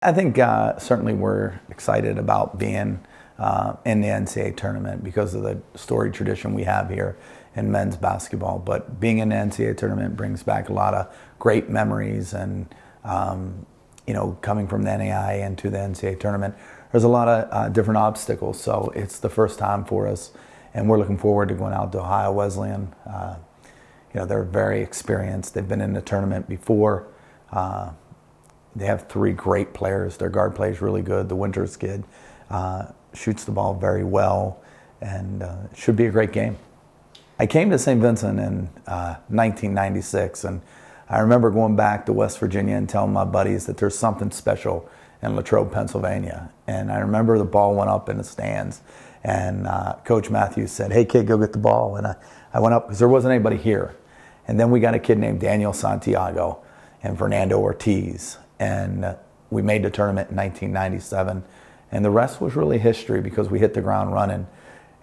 I think certainly we're excited about being in the NCAA tournament because of the storied tradition we have here in men's basketball. But being in the NCAA tournament brings back a lot of great memories, and coming from the NAIA into the NCAA tournament, there's a lot of different obstacles. So it's the first time for us, and we're looking forward to going out to Ohio Wesleyan. They're very experienced. They've been in the tournament before. They have three great players. Their guard play is really good. The Winters kid shoots the ball very well, and it should be a great game. I came to St. Vincent in 1996, and I remember going back to West Virginia and telling my buddies that there's something special in Latrobe, Pennsylvania. And I remember the ball went up in the stands, and Coach Matthews said, "Hey kid, go get the ball." And I went up because there wasn't anybody here. And then we got a kid named Daniel Santiago and Fernando Ortiz. And we made the tournament in 1997. And the rest was really history because we hit the ground running.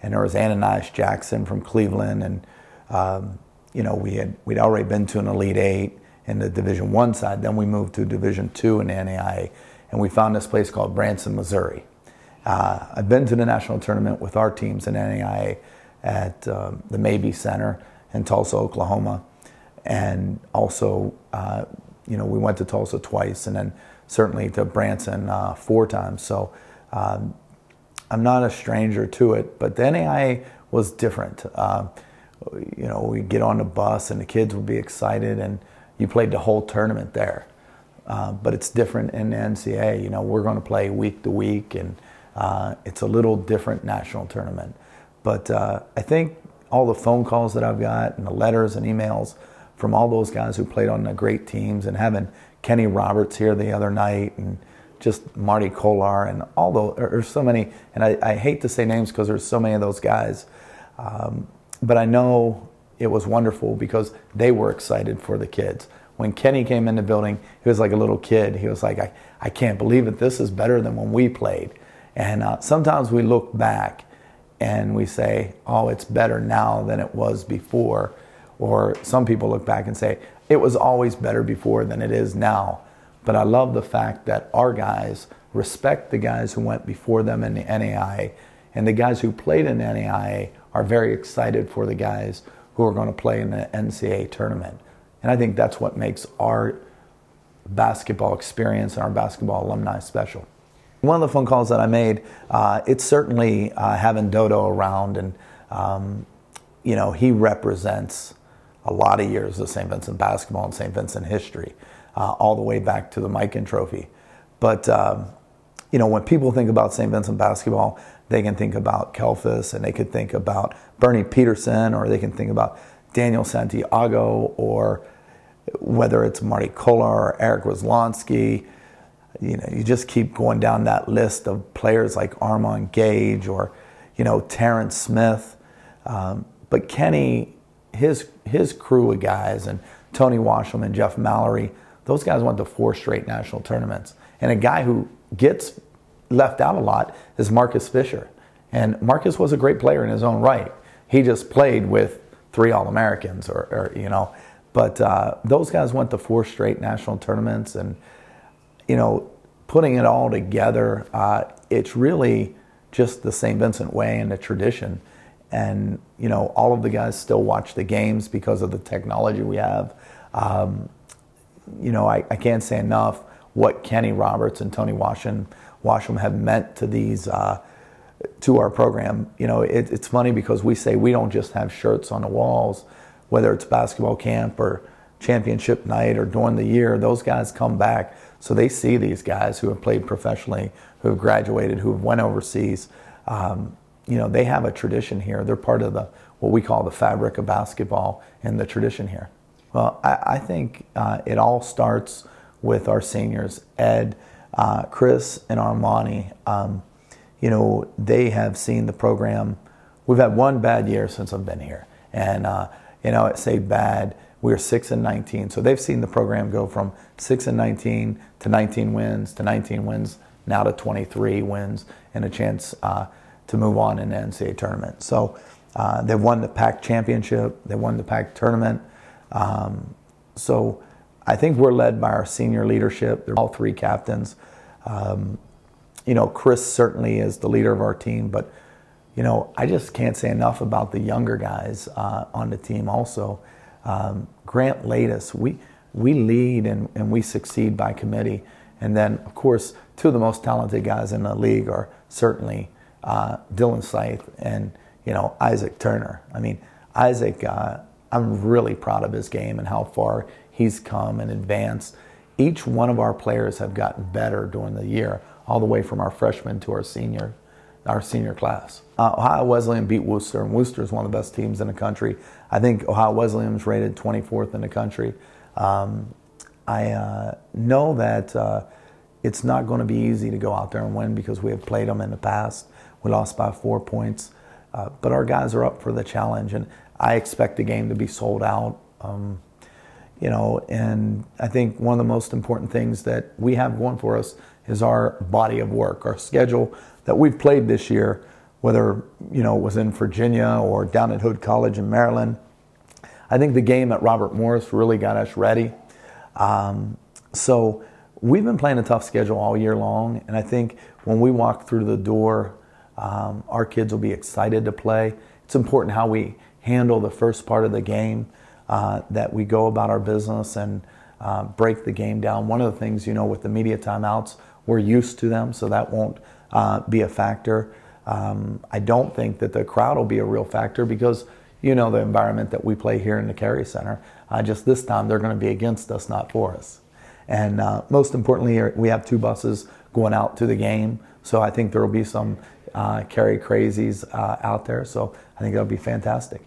And there was Ananias Jackson from Cleveland. And, we'd already been to an Elite Eight in the Division I side. Then we moved to Division II in the NAIA. And we found this place called Branson, Missouri. I've been to the national tournament with our teams in NAIA at the Mabee Center in Tulsa, Oklahoma. And also, we went to Tulsa twice, and then certainly to Branson 4 times. So I'm not a stranger to it, but the NAIA was different. We'd get on the bus and the kids would be excited, and you played the whole tournament there. But it's different in the NCAA. We're going to play week to week, and it's a little different national tournament. But I think all the phone calls that I've got and the letters and emails from all those guys who played on the great teams, and having Kenny Roberts here the other night, and just Marty Kolar, and all those, there's so many, and I hate to say names because there's so many of those guys, but I know it was wonderful because they were excited for the kids. When Kenny came in the building, he was like a little kid. He was like, I can't believe it, this is better than when we played. And sometimes we look back and we say, oh, it's better now than it was before. Or some people look back and say, it was always better before than it is now. But I love the fact that our guys respect the guys who went before them in the NAIA, and the guys who played in the NAIA are very excited for the guys who are going to play in the NCAA tournament. And I think that's what makes our basketball experience and our basketball alumni special. One of the phone calls that I made, it's certainly having Dodo around, and he represents a lot of years of St. Vincent basketball and St. Vincent history, all the way back to the Mikan Trophy. But, when people think about St. Vincent basketball, they can think about Kelfis, and they could think about Bernie Peterson, or they can think about Daniel Santiago, or whether it's Marty Kolar or Eric Roslonsky. You just keep going down that list of players like Armand Gage, or, Terrence Smith. But Kenny, his crew of guys, and Tony Washam and Jeff Mallory, those guys went to 4 straight national tournaments. And a guy who gets left out a lot is Marcus Fisher. And Marcus was a great player in his own right. He just played with 3 All-Americans, but those guys went to 4 straight national tournaments. And, putting it all together, it's really just the St. Vincent way and the tradition. And, all of the guys still watch the games because of the technology we have. I can't say enough what Kenny Roberts and Tony Washam have meant to these, to our program. It's funny because we say we don't just have shirts on the walls, whether it's basketball camp or championship night or during the year. Those guys come back, so they see these guys who have played professionally, who have graduated, who have went overseas. They have a tradition here. They're part of what we call the fabric of basketball and the tradition here. Well, I think it all starts with our seniors, Ed, Chris, and Armani. They have seen the program. We've had one bad year since I've been here. And, I say bad, we're 6-19. So they've seen the program go from 6-19 to 19 wins, to 19 wins, now to 23 wins, and a chance to move on in the NCAA tournament. So they won the PAC championship, they won the PAC tournament. So I think we're led by our senior leadership. They're all 3 captains. You know, Chris certainly is the leader of our team, but, you know, I just can't say enough about the younger guys on the team also. Grant Latus, we lead and we succeed by committee. And then, of course, two of the most talented guys in the league are certainly Dylan Scythe and, you know, Isaac Turner. I mean, Isaac, I'm really proud of his game and how far he's come and advanced. Each one of our players have gotten better during the year, all the way from our freshman to our senior class. Ohio Wesleyan beat Worcester, and Worcester is one of the best teams in the country. I think Ohio Wesleyan is rated 24th in the country. I know that it's not going to be easy to go out there and win because we have played them in the past. We lost by 4 points, but our guys are up for the challenge, and I expect the game to be sold out. You know, and I think one of the most important things that we have going for us is our body of work, our schedule that we've played this year, whether, you know, it was in Virginia or down at Hood College in Maryland. I think the game at Robert Morris really got us ready. So we've been playing a tough schedule all year long, and I think when we walk through the door, our kids will be excited to play. It's important how we handle the first part of the game, that we go about our business and break the game down. One of the things, you know, with the media timeouts, we're used to them, so that won't be a factor. I don't think that the crowd will be a real factor because, you know, the environment that we play here in the Carey Center. Just this time they're going to be against us, not for us. And most importantly, we have 2 buses going out to the game, so I think there will be some Carey crazies out there, so I think that'll be fantastic.